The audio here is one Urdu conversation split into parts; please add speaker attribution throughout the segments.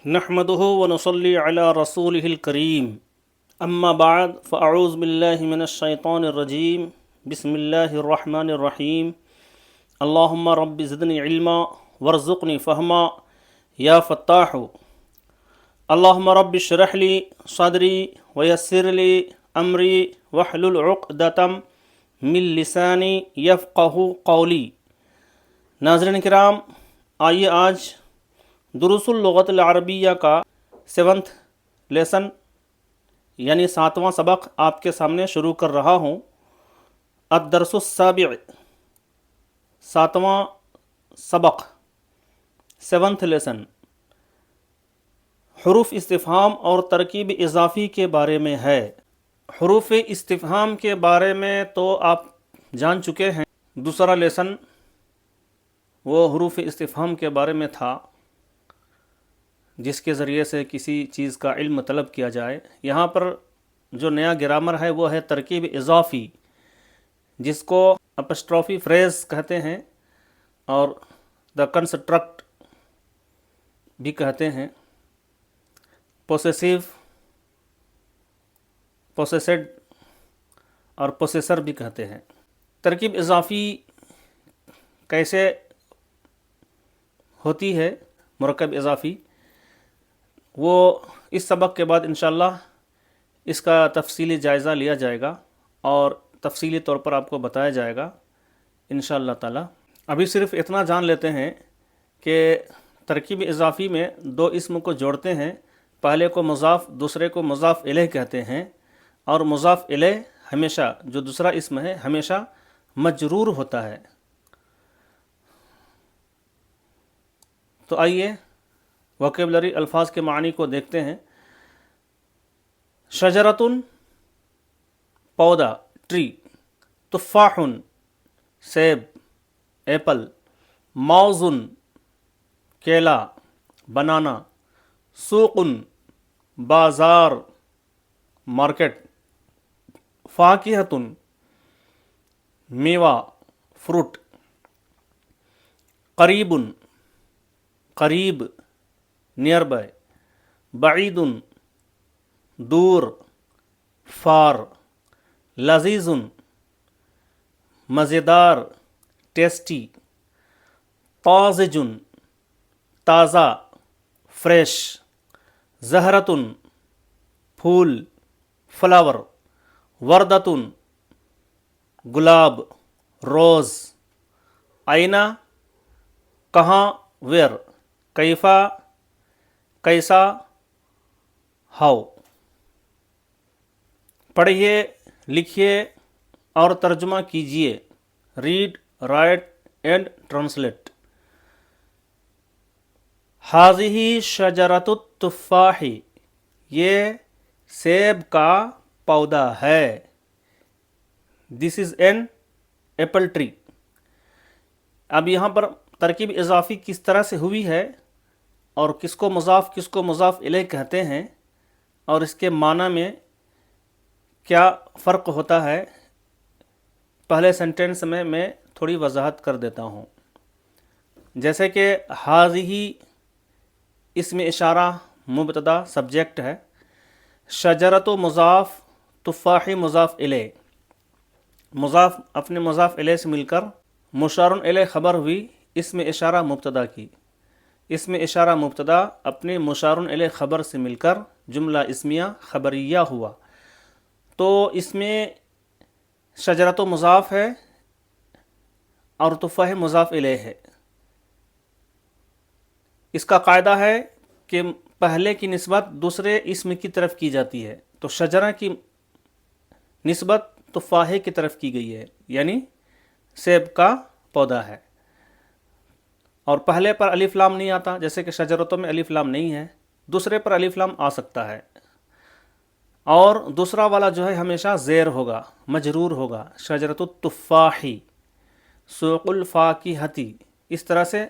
Speaker 1: نحمده ونصلي على رسوله الكريم اما بعد فاعوذ بالله من الشيطان الرجيم بسم الله الرحمن الرحيم اللهم رب زدني علما وارزقني فهما يا فتاح اللهم رب اشرح لي صدري ويسر لي امري واحلل عقدة من لساني يفقه قولي۔ ناظرین کرام، آئیے آج دروس اللغت العربیہ کا 7th لیسن یعنی 7واں سبق آپ کے سامنے شروع کر رہا ہوں۔ الدرس السابع، 7واں سبق، 7th لیسن، حروف استفہام اور ترکیب اضافی کے بارے میں ہے۔ حروف استفہام کے بارے میں تو آپ جان چکے ہیں، دوسرا لیسن وہ حروف استفہام کے بارے میں تھا جس کے ذریعے سے کسی چیز کا علم طلب کیا جائے۔ یہاں پر جو نیا گرامر ہے وہ ہے ترکیب اضافی، جس کو اپسٹروفی فریز کہتے ہیں اور دا کنسٹرکٹ بھی کہتے ہیں، پوسیسیو، پوسیسڈ اور پوسیسر بھی کہتے ہیں۔ ترکیب اضافی کیسے ہوتی ہے، مرکب اضافی، وہ اس سبق کے بعد انشاءاللہ اس کا تفصیلی جائزہ لیا جائے گا اور تفصیلی طور پر آپ کو بتایا جائے گا انشاءاللہ تعالی۔ ابھی صرف اتنا جان لیتے ہیں کہ ترکیب اضافی میں دو اسم کو جوڑتے ہیں، پہلے کو مضاف، دوسرے کو مضاف الیہ کہتے ہیں، اور مضاف الیہ ہمیشہ، جو دوسرا اسم ہے، ہمیشہ مجرور ہوتا ہے۔ تو آئیے ووکیبلری الفاظ کے معنی کو دیکھتے ہیں۔ شجرتن پودا، ٹری، تفاحن سیب، ایپل، موزن کیلا، بنانا، سوقن بازار، مارکیٹ، فاکہتن میوہ، فروٹ، قریبن قریب، نیئر بائی، بعیدن دور، فار، لذیذن مزیدار، ٹیسٹی، طازجن تازہ، فریش، زہرتن پھول، فلاور، وردتن گلاب، روز، آئینہ کہاں، ویر، کیفا کیسا، ہاؤ۔ پڑھیے، لکھیے اور ترجمہ کیجیے۔ Read, write and translate. ہذہ شجرۃ التفاح، یہ سیب کا پودا ہے۔ This is an apple tree. اب یہاں پر ترکیب اضافی کس طرح سے ہوئی ہے اور کس کو مضاف الیہ کہتے ہیں اور اس کے معنی میں کیا فرق ہوتا ہے، پہلے سینٹینس میں تھوڑی وضاحت کر دیتا ہوں۔ جیسے کہ ہذہ اسم اشارہ مبتدا سبجیکٹ ہے، شجرت و مضاف، تفاح مضاف الیہ، مضاف اپنے مضاف الیہ سے مل کر مشار الیہ خبر ہوئی اسم اشارہ مبتدا کی، اسم اشارہ مبتدا اپنے مشار الیہ خبر سے مل کر جملہ اسمیہ خبریہ ہوا۔ تو اس میں شجرت و مضاف ہے اور تفاح مضاف الیہ ہے۔ اس کا قاعدہ ہے کہ پہلے کی نسبت دوسرے اسم کی طرف کی جاتی ہے، تو شجرہ کی نسبت تفاح کی طرف کی گئی ہے، یعنی سیب کا پودا ہے، اور پہلے پر الف لام نہیں آتا، جیسے کہ شجرتوں میں الف لام نہیں ہے، دوسرے پر الف لام آ سکتا ہے، اور دوسرا والا جو ہے ہمیشہ زیر ہوگا، مجرور ہوگا، شجرۃ التفاح، سوق الفاکہۃ۔ اس طرح سے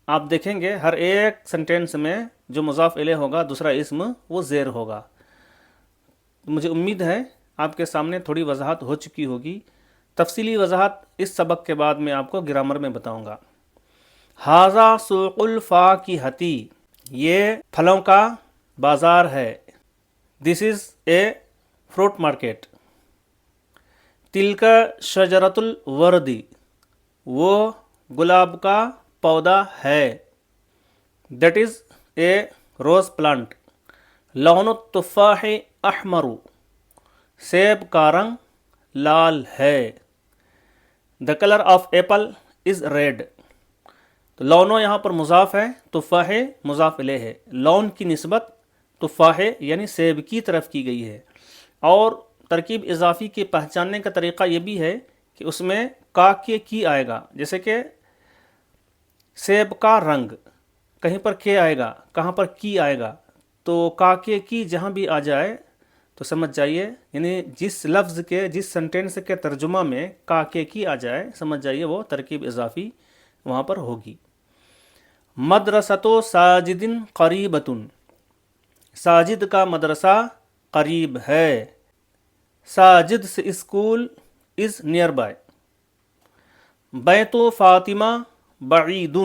Speaker 1: آپ دیکھیں گے ہر ایک سنٹینس میں جو مضاف الیہ ہوگا دوسرا اسم وہ زیر ہوگا۔ مجھے امید ہے آپ کے سامنے تھوڑی وضاحت ہو چکی ہوگی۔ تفصیلی وضاحت اس سبق کے بعد میں آپ کو گرامر میں بتاؤں گا۔ ھذا سوق الفاکہۃ، یہ پھلوں کا بازار ہے. This is a fruit market. تلک شجرۃ الورد، وہ گلاب کا پودا ہے. That is a rose plant. لون التفاح احمر، سیب کا رنگ لال ہے. The colour of apple is red. تو لونو یہاں پر مضاف ہے، تفاح مضاف الیہ ہے. لون کی نسبت تفاح یعنی سیب کی طرف کی گئی ہے. اور ترکیب اضافی کے پہچاننے کا طریقہ یہ بھی ہے کہ اس میں کا کے کی آئے گا. جیسے کہ سیب کا رنگ، کہیں پر کے آئے گا، کہاں پر کی آئے گا. تو کا کے کی جہاں بھی آ جائے تو سمجھ جائیے، یعنی جس لفظ کے، جس سنٹینس کے ترجمہ میں کا کے کی آ جائے، سمجھ جائیے وہ ترکیب اضافی وہاں پر ہوگی. مدرسۃ ساجد قریبۃ، ساجد کا مدرسہ قریب ہے. ساجد سے اسکول از نیئر بائی. بیت فاطمہ بعید،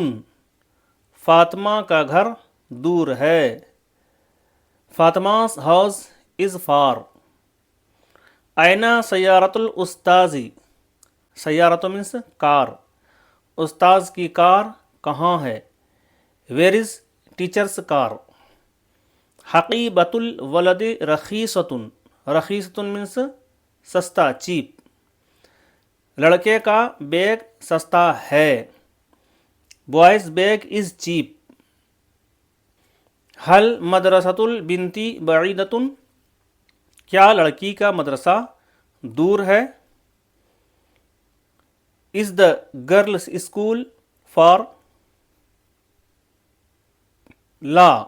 Speaker 1: فاطمہ کا گھر دور ہے. فاطمہ's house is far. أين سیارۃ الاستاذ، سیارۃ means کار، استاذ کی کار کہاں ہے. Where is teacher's car. حقیبۃ الولد رخیصۃ، رخیصۃ means سستا، چیپ. لڑکے کا بیگ سستا ہے. Boy's bag is cheap. حل مدرسۃ البنت بعیدۃ، کیا لڑکی کا مدرسہ دور ہے. Is the girls school far. لا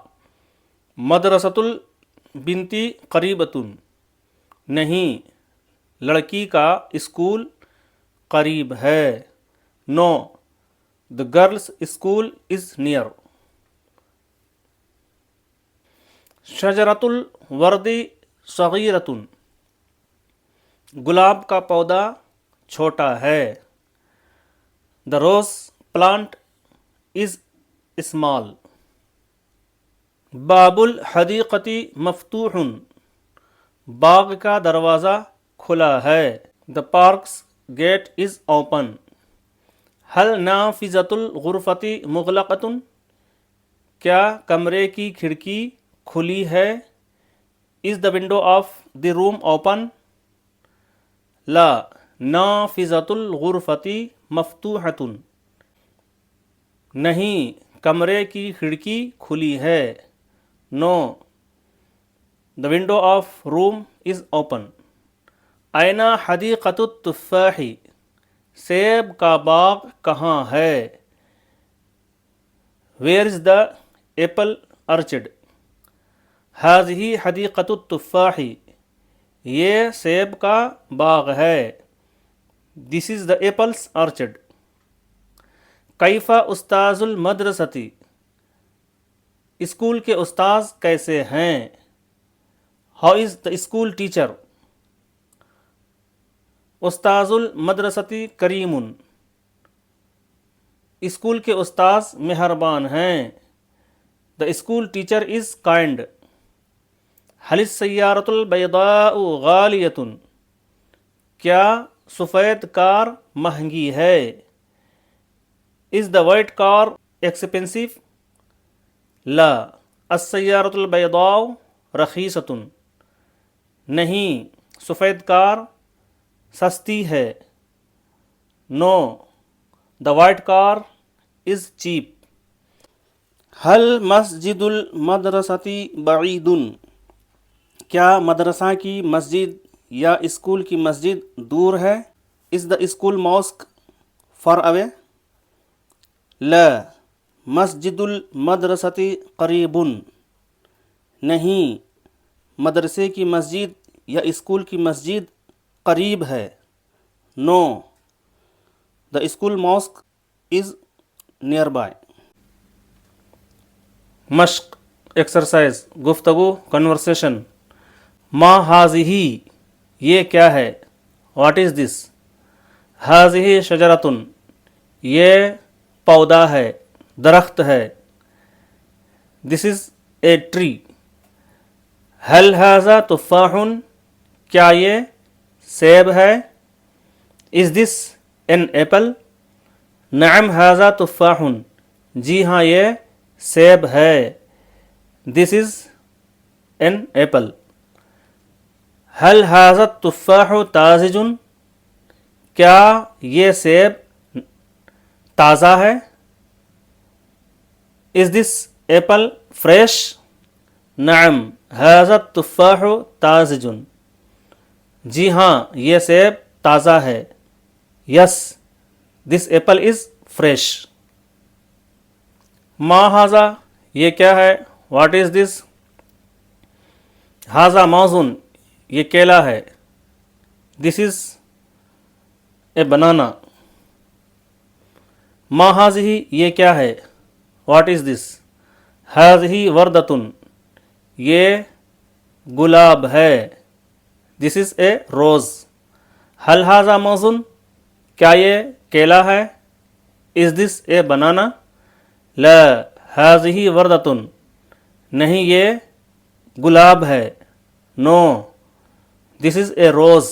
Speaker 1: مدرسۃ البنت قریبۃ، نہیں لڑکی کا اسکول قریب ہے. No the girls school is near. شجرۃ الورد صغیرۃ، گلاب کا پودا چھوٹا ہے. The rose plant is small. باب الحدیقۃ مفتوح، باغ کا دروازہ کھلا ہے. The park's gate is open. حل نافذۃ الغرفۃ مغلقۃ، کیا کمرے کی کھڑکی کھلی ہے. Is the window of the room open. لا نافذۃ الغرفۃ مفتوحۃ، نہیں کمرے کی کھڑکی کھلی ہے. No the window of room is open. أين حدیقۃ التفاح، سیب کا باغ کہاں ہے. Where is the apple orchard. هذه حدیقۃ التفاح، یہ سیب کا باغ ہے. This is the apples orchard. کیف استاذ المدرسۃ، اسکول کے استاذ کیسے ہیں. How is the school teacher. استاذ المدرسۃ کریم، اسکول کے استاذ مہربان ہیں. The school teacher is kind. حل السیارۃ البیضاء غالیۃ، کیا سفید کار مہنگی ہے. Is the white car expensive. لا السیارۃ البیضاء رخیصۃ، نہیں سفید کار سستی ہے. No the white car is cheap. حل مسجد المدرسۃ بعید، کیا مدرسہ کی مسجد یا اسکول کی مسجد دور ہے. Is the school mosque far away. لا مسجد المدرسۃ قریب، نہیں مدرسے کی مسجد یا اسکول کی مسجد قریب ہے. No the school mosque is nearby. مشق ایکسرسائز، گفتگو کنورسیشن. ما ہاذہ، یہ کیا ہے. واٹ از دس. ہاذہ شجرۃ، یہ پودا ہے، درخت ہے. This is a tree. هل هذا تفاح؟ کیا یہ سیب ہے؟ از دس این ایپل؟ نعم هذا تفاح. جی ہاں یہ سیب ہے. This is an apple. هل هذا التفاح طازج؟ کیا یہ سیب تازہ ہے؟ از دس ایپل فریش؟ نعم هذا التفاح طازج. جی ہاں یہ سیب تازہ ہے. یس دس ایپل از فریش. ما هذا؟ یہ کیا ہے؟ واٹ از دس؟ هذا موز؟ یہ کیلا ہے. دس از اے بنانا. ما هذه؟ یہ کیا ہے؟ واٹ از دس؟ هذه وردۃ؟ یہ گلاب ہے. دس از اے روز. هل هذا موز؟ کیا یہ کیلا ہے؟ از دس اے بنانا؟ لا هذه وردۃ؟ نہیں یہ گلاب ہے. نو دس از اے روز.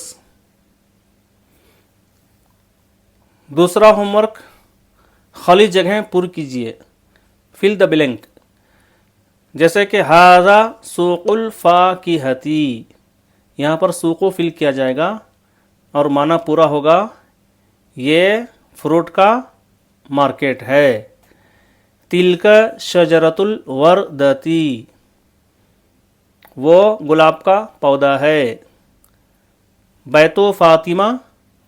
Speaker 1: دوسرا ہوم ورک، خالی جگہیں پر کیجیے. فل دا بلینک. جیسے کہ ھذا سوق الفاکہۃ، یہاں پر سوق و فل کیا جائے گا اور معنی پورا ہوگا یہ فروٹ کا مارکیٹ ہے. تلک شجرۃ الوردۃ، وہ گلاب کا پودا ہے. بیت فاطمہ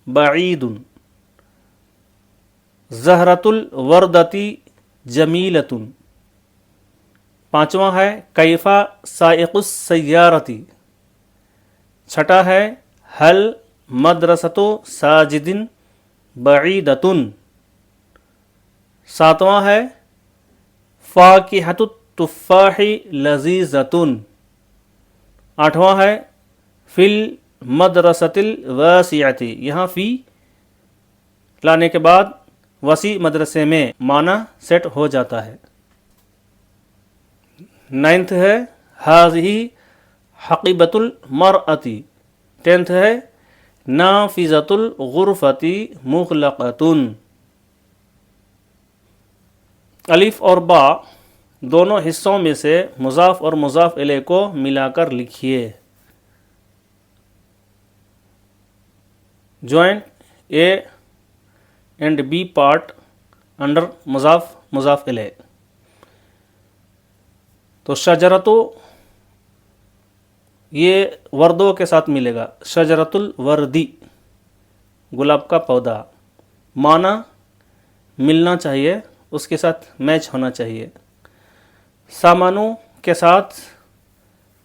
Speaker 1: بعید. زہرۃ الوردۃ جمیلۃ. پانچواں ہے کیف سائق السیارۃ. چھٹا ہے حل مدرسۃ ساجد بعیدۃ. ساتواں ہے فاکہۃ التفاح لذیذۃ. آٹھواں ہے فی المدرسۃ الواسعۃ. یہاں فی لانے کے بعد وسیع مدرسے میں معنی سیٹ ہو جاتا ہے. نائنتھ ہے ھذہ حقیبۃ المرأۃ. ٹینتھ ہے نافذۃ الغرفۃ مغلقۃ. الف اور با دونوں حصوں میں سے مضاف اور مضاف الیہ کو ملا کر لکھیے. Join A and B part under مضاف مضاف الیہ. تو شجرتو یہ وردوں کے ساتھ ملے گا. شجرۃ الوردی گلاب کا پودا. معنی ملنا چاہیے، اس کے ساتھ میچ ہونا چاہیے. سامانو کے ساتھ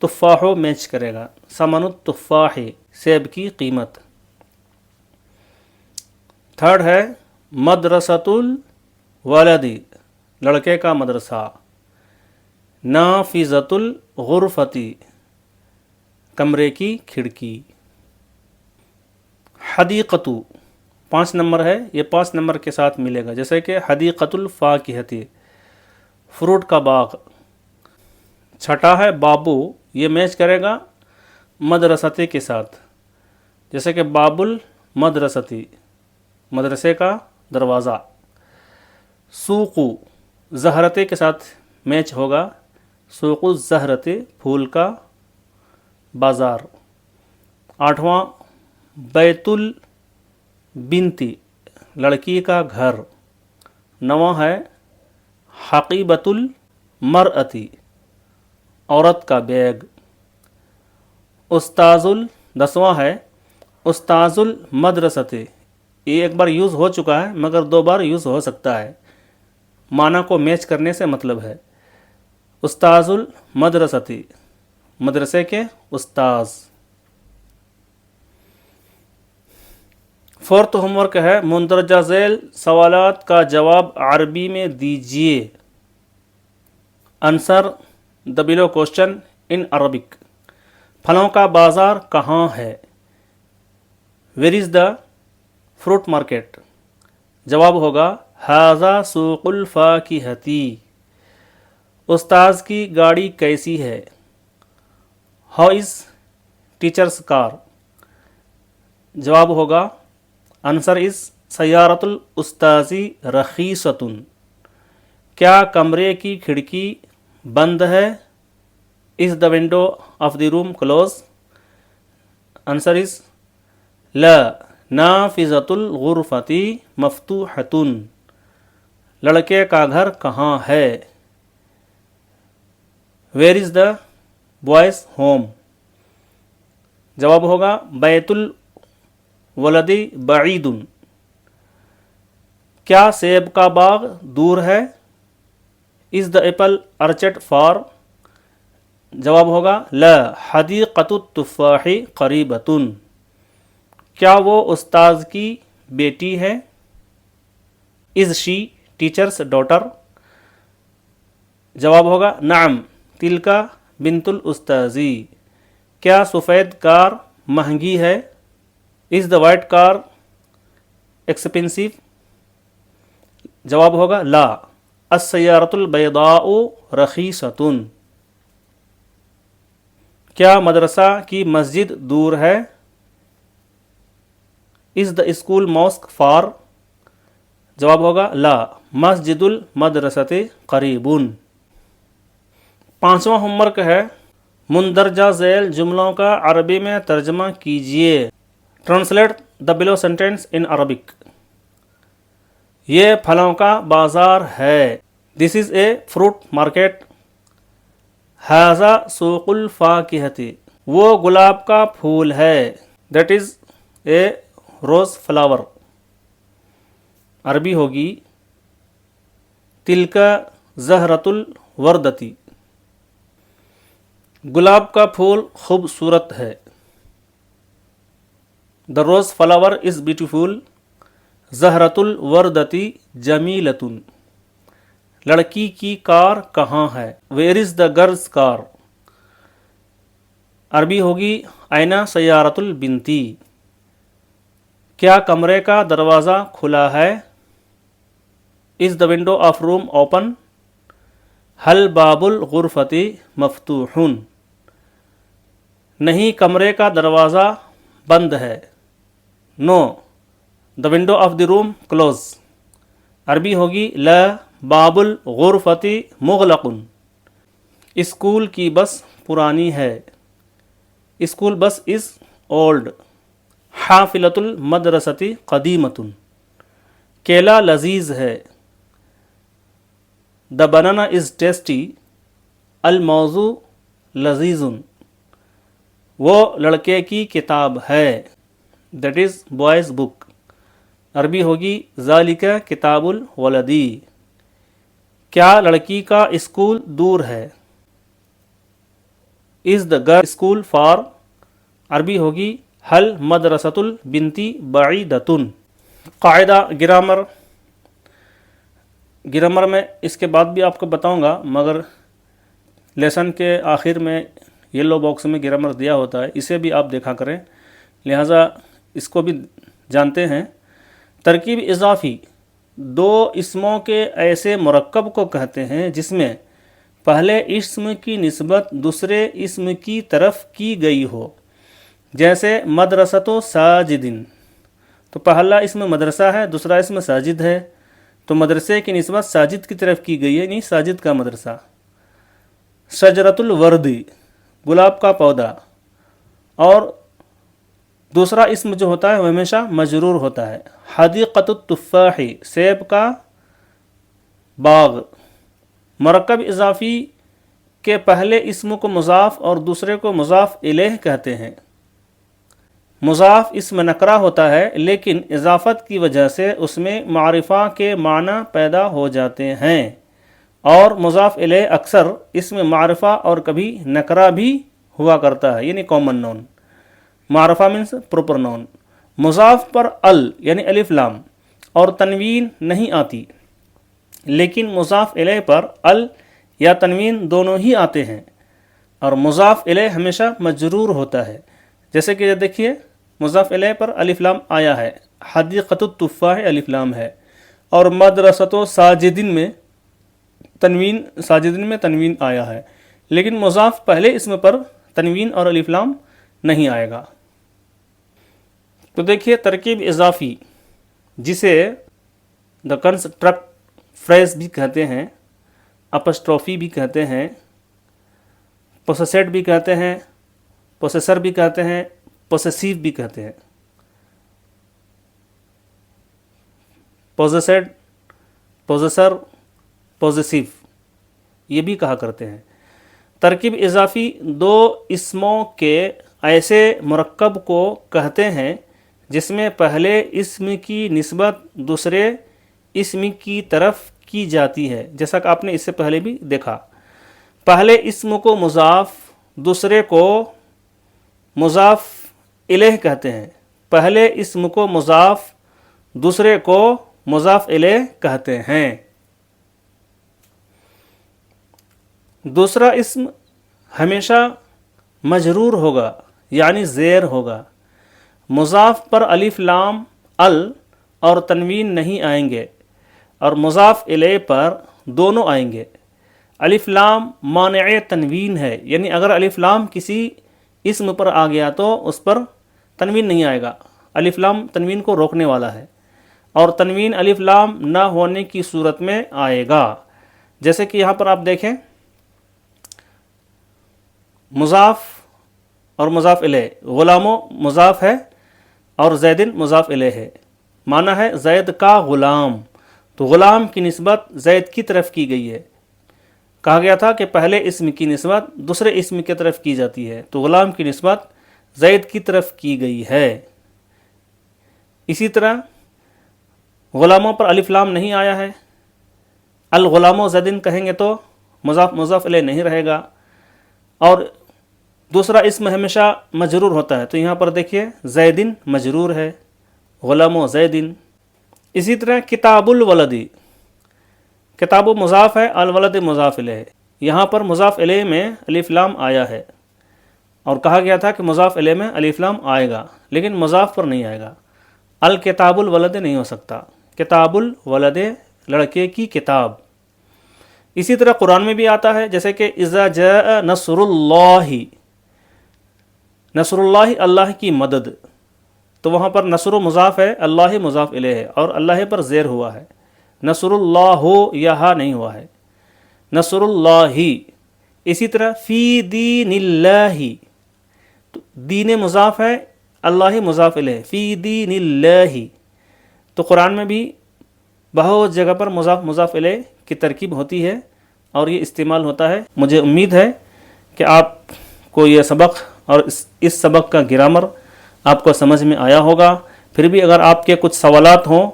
Speaker 1: تفاحو میچ کرے گا. سامانو تفاح سیب کی قیمت. تھرڈ ہے مدرسۃ الولدی لڑکے کا مدرسہ. نافذۃ الغرفۃ کمرے کی کھڑکی. حدیقۃ 5 نمبر ہے، یہ 5 نمبر کے ساتھ ملے گا. جیسے کہ حدیقۃ الفاکہۃ فروٹ کا باغ. چھٹا ہے بابو، یہ میچ کرے گا مدرستے کے ساتھ. جیسے کہ باب المدرستی مدرسے کا دروازہ. سوق زہرتے کے ساتھ میچ ہوگا. سوق الزہرت پھول کا بازار. آٹھواں بیت البنتی لڑکی کا گھر. نواں ہے حقیبۃ المرأتی عورت کا بیگ. استاذ 10واں ہے استاذ المدرسۃ. یہ ایک بار یوز ہو چکا ہے مگر 2 بار یوز ہو سکتا ہے. معنی کو میچ کرنے سے مطلب ہے. استاذ المدرسۃ مدرسے کے استاذ. فورتھ ہوم ورک ہے مندرجہ ذیل سوالات کا جواب عربی میں دیجیے. Answer the below question in Arabic. پھلوں کا بازار کہاں ہے؟ Where is the fruit market? جواب ہوگا ھذا سوق الفاکہۃ. استاذ کی گاڑی کیسی ہے؟ ہاؤ از ٹیچرس کار؟ جواب ہوگا آنسر از سیارۃ الاستاذی رخیصۃ۔ کیا کمرے کی کھڑکی بند ہے؟ Is the window of the room close? Answer is لا، نافذۃ الغرفۃ مفتوحۃ۔ لڑکے کا گھر کہاں ہے؟ Where is the boy's home? جواب ہوگا بیت الولد بعید۔ کیا سیب کا باغ دور ہے؟ Is the apple ارچڈ for? جواب ہوگا لا، حدیقۃ التفاح قریبۃ۔ کیا وہ استاذ کی بیٹی ہے؟ از شی ٹیچرس ڈاٹر؟ جواب ہوگا نعم، تلکا بنت الاستاذی۔ کیا سفید کار مہنگی ہے؟ Is the white car expensive? جواب ہوگا لا، السیارۃ البیضاء رخیصۃ۔ کیا مدرسہ کی مسجد دور ہے؟ Is the school mosque for? جواب ہوگا لا، مسجد المدرسۃ قریب۔ پانچواں ہوم ورک ہے مندرجہ ذیل جملوں کا عربی میں ترجمہ کیجیے۔ Translate the below sentence in Arabic. یہ پھلوں کا بازار ہے۔ This is a fruit market. ھذا سوق الفاکہۃ۔ وہ گلاب کا پھول ہے۔ That is a rose flower. عربی ہوگی تلک زہرۃ الوردۃ۔ گلاب کا پھول خوبصورت ہے۔ The rows flower is beautiful. زہرۃ الوردۃ جمیلۃ۔ لڑکی کی کار کہاں ہے؟ ویئر از دا گرلز کار؟ عربی ہوگی این سیارۃ البنت۔ کیا کمرے کا دروازہ کھلا ہے؟ Is the window of room open? حل باب الغرفۃ مفتوح؟ نہیں، کمرے کا دروازہ بند ہے۔ No, the window of the room close? عربی ہوگی لا، باب الغرفۃ مغلق۔ اسکول کی بس پرانی ہے۔ اسکول بس از اولڈ۔ حافلۃ المدرسۃ قدیمۃ۔ کیلا لذیذ ہے۔ دا بنانا از ٹیسٹی۔ الموضوع لذیذ۔ وہ لڑکے کی کتاب ہے۔ دیٹ از بوائز بک۔ عربی ہوگی ذالک کتاب الولدی۔ کیا لڑکی کا اسکول دور ہے؟ Is the girl school for? عربی ہوگی حل مدرسۃ البنت بعیدۃ۔ قاعدہ گرامر میں اس کے بعد بھی آپ کو بتاؤں گا، مگر لیسن کے آخر میں یلو باکس میں گرامر دیا ہوتا ہے، اسے بھی آپ دیکھا کریں، لہٰذا اس کو بھی جانتے ہیں۔ ترکیب اضافی دو اسموں کے ایسے مرکب کو کہتے ہیں جس میں پہلے اسم کی نسبت دوسرے اسم کی طرف کی گئی ہو، جیسے مدرسۃ ساجدین، تو پہلا اسم مدرسہ ہے، دوسرا اسم ساجد ہے، تو مدرسے کی نسبت ساجد کی طرف کی گئی ہے، یعنی ساجد کا مدرسہ۔ شجرۃ الورد، گلاب کا پودا، اور دوسرا اسم جو ہوتا ہے وہ ہمیشہ مجرور ہوتا ہے۔ حدیقۃ التفاح، سیب کا باغ۔ مرکب اضافی کے پہلے اسم کو مضاف اور دوسرے کو مضاف الیہ کہتے ہیں۔ مضاف اسم نکرہ ہوتا ہے، لیکن اضافت کی وجہ سے اس میں معرفہ کے معنی پیدا ہو جاتے ہیں، اور مضاف الیہ اکثر اسم معرفہ اور کبھی نکرہ بھی ہوا کرتا ہے، یعنی کامن نون۔ معرفہ مینس پراپر نون۔ مضاف پر ال یعنی الف لام اور تنوین نہیں آتی، لیکن مضاف الیہ پر ال یا تنوین دونوں ہی آتے ہیں، اور مضاف الیہ ہمیشہ مجرور ہوتا ہے، جیسے کہ دیکھیے مضاف الیہ پر الف لام آیا ہے، حدیقۃ التفاح الف لام ہے، اور مدرسۃ ساجدین میں تنوین ساجدین میں تنوین آیا ہے، لیکن مضاف پہلے اسم پر تنوین اور الف لام نہیں آئے گا۔ تو دیکھیے ترکیب اضافی جسے دا کنسٹرکٹ فریز بھی کہتے ہیں، اپسٹروفی بھی کہتے ہیں، پوسیسڈ بھی کہتے ہیں، پوسیسر بھی کہتے ہیں، پوسیسیو بھی کہتے ہیں، پوزیسڈ، پوزیسر، پوزیسیو یہ بھی کہا کرتے ہیں۔ ترکیب اضافی دو اسموں کے ایسے مرکب کو کہتے ہیں جس میں پہلے اسم کی نسبت دوسرے اسم کی طرف کی جاتی ہے، جیسا کہ آپ نے اس سے پہلے بھی دیکھا۔ پہلے اسم کو مضاف، دوسرے کو مضاف الیہ کہتے ہیں۔ پہلے اسم کو مضاف، دوسرے کو مضاف الیہ کہتے ہیں۔ دوسرا اسم ہمیشہ مجرور ہوگا یعنی زیر ہوگا۔ مضاف پر الف لام ال اور تنوین نہیں آئیں گے، اور مضاف الیہ پر دونوں آئیں گے۔ الف لام مانع تنوین ہے، یعنی اگر الف لام کسی اسم پر آ گیا تو اس پر تنوین نہیں آئے گا۔ الف لام تنوین کو روکنے والا ہے، اور تنوین الف لام نہ ہونے کی صورت میں آئے گا۔ جیسے کہ یہاں پر آپ دیکھیں مضاف اور مضاف الیہ، غلامو مضاف ہے اور زیدن مضاف الیہ ہے، معنی ہے زید کا غلام، تو غلام کی نسبت زید کی طرف کی گئی ہے۔ کہا گیا تھا کہ پہلے اسم کی نسبت دوسرے اسم کی طرف کی جاتی ہے، تو غلام کی نسبت زید کی طرف کی گئی ہے۔ اسی طرح غلاموں پر الف لام نہیں آیا ہے، الغلام زیدن کہیں گے تو مضاف مضاف الیہ نہیں رہے گا، اور دوسرا اسم ہمیشہ مجرور ہوتا ہے، تو یہاں پر دیکھیے زیدن مجرور ہے، غلام زیدن۔ اسی طرح کتاب الولدی، کتاب مضاف ہے، الولد مضاف الیہ ہے، یہاں پر مضاف الیہ میں الف لام آیا ہے، اور کہا گیا تھا کہ مضاف الیہ میں الف لام آئے گا لیکن مضاف پر نہیں آئے گا۔ الکتاب الولد نہیں ہو سکتا، کتاب الولد لڑکے کی کتاب۔ اسی طرح قرآن میں بھی آتا ہے، جیسے کہ اذا جاء نصر اللہ، نصر اللہ اللہ کی مدد، تو وہاں پر نصر مضاف ہے، اللہ مضاف الیہ ہے، اور اللہ پر زیر ہوا ہے، نصر اللہ یہاں نہیں ہوا ہے، نصر اللہ۔ اسی طرح فی دین اللہ، تو دین مضاف ہے، اللہ مضاف الیہ، فی دین اللہ۔ تو قرآن میں بھی بہت جگہ پر مضاف مضاف الیہ کی ترکیب ہوتی ہے اور یہ استعمال ہوتا ہے۔ مجھے امید ہے کہ آپ کو یہ سبق اور اس سبق کا گرامر آپ کو سمجھ میں آیا ہوگا۔ پھر بھی اگر آپ کے کچھ سوالات ہوں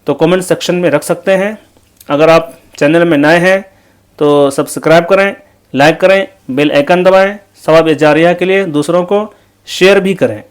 Speaker 1: تو کمنٹ سیکشن میں رکھ سکتے ہیں۔ اگر آپ چینل میں نئے ہیں تو سبسکرائب کریں، لائک کریں، بیل آئیکن دبائیں، ثواب جاریہ کے لیے دوسروں کو شیئر بھی کریں۔